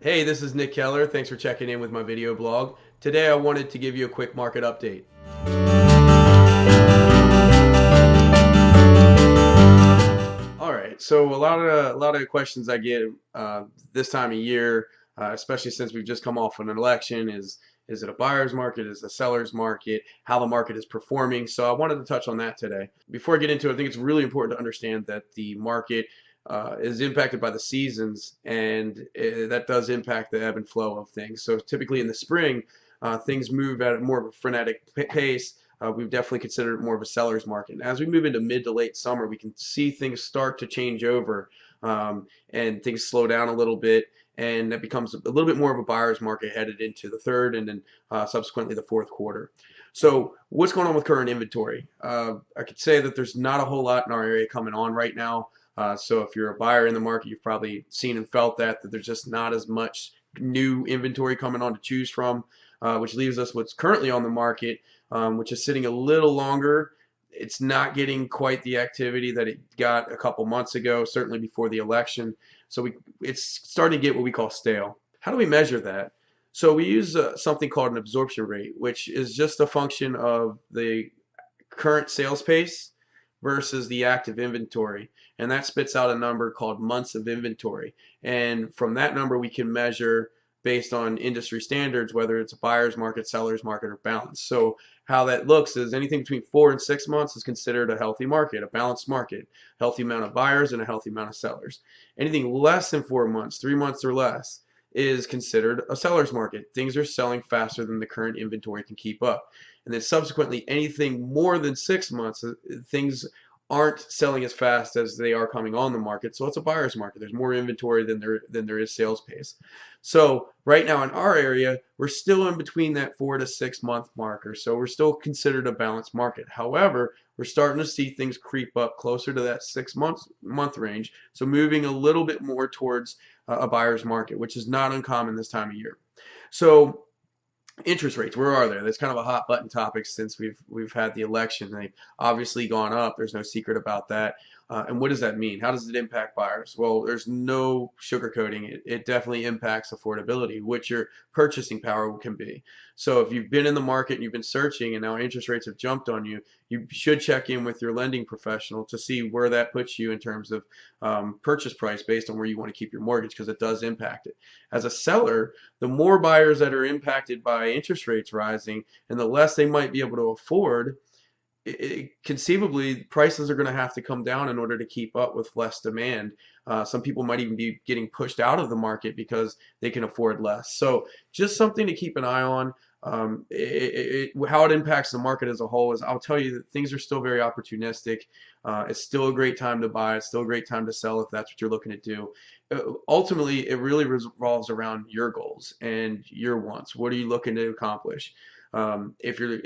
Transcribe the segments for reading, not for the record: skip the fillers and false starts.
Hey, this is Nick Kellar. Thanks for checking in with my video blog. Today I wanted to give you a quick market update. All right, so a lot of questions I get this time of year, especially since we've just come off an election, is it a buyer's market? Is it a seller's market? How the market is performing? So I wanted to touch on that today. Before I get into it, I think it's really important to understand that the market is impacted by the seasons, and that does impact the ebb and flow of things. So typically in the spring, things move at more of a frenetic pace. We've definitely considered it more of a seller's market. As we move into mid to late summer, we can see things start to change over, and things slow down a little bit, and it becomes a little bit more of a buyer's market headed into the third and then subsequently the fourth quarter. So what's going on with current inventory? I could say that there's not a whole lot in our area coming on right now. So if you're a buyer in the market, you've probably seen and felt that there's just not as much new inventory coming on to choose from, which leaves us what's currently on the market, which is sitting a little longer. It's not getting quite the activity that it got a couple months ago, certainly before the election. So it's starting to get what we call stale. How do we measure that? So we use something called an absorption rate, which is just a function of the current sales pace versus the active inventory. And that spits out a number called months of inventory. And from that number, we can measure based on industry standards, whether it's a buyer's market, seller's market, or balance. So how that looks is anything between 4 and 6 months is considered a healthy market, a balanced market, healthy amount of buyers and a healthy amount of sellers. Anything less than 4 months, 3 months or less, is considered a seller's market. Things are selling faster than the current inventory can keep up. And then subsequently, anything more than 6 months, things aren't selling as fast as they are coming on the market. So it's a buyer's market. There's more inventory than there is sales pace. So right now in our area, we're still in between that 4 to 6 month marker. So we're still considered a balanced market. However, we're starting to see things creep up closer to that 6 month range. So moving a little bit more towards a buyer's market, which is not uncommon this time of year. So interest rates, where are they? That's kind of a hot button topic since we've had the election. They've obviously gone up. There's no secret about that. And what does that mean? How does it impact buyers? Well, there's no sugarcoating it. It definitely impacts affordability, which your purchasing power can be. So if you've been in the market and you've been searching and now interest rates have jumped on you, you should check in with your lending professional to see where that puts you in terms of purchase price based on where you want to keep your mortgage, because it does impact it. As a seller, the more buyers that are impacted by interest rates rising and the less they might be able to afford, conceivably prices are going to have to come down in order to keep up with less demand. Some people might even be getting pushed out of the market because they can afford less. So just something to keep an eye on. How it impacts the market as a whole is, I'll tell you that things are still very opportunistic. It's still a great time to buy. It's still a great time to sell if that's what you're looking to do. Ultimately, it really revolves around your goals and your wants. What are you looking to accomplish? If you're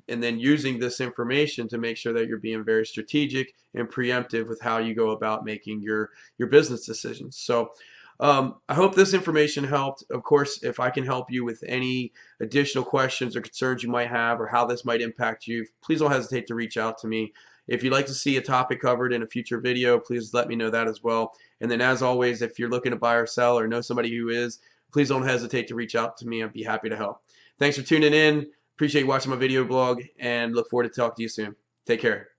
and then using this information to make sure that you're being very strategic and preemptive with how you go about making your business decisions. So I hope this information helped. Of course, if I can help you with any additional questions or concerns you might have or how this might impact you, please don't hesitate to reach out to me. If you'd like to see a topic covered in a future video, please let me know that as well. And then as always, if you're looking to buy or sell or know somebody who is, please don't hesitate to reach out to me. I'd be happy to help. Thanks for tuning in. Appreciate you watching my video blog and look forward to talking to you soon. Take care.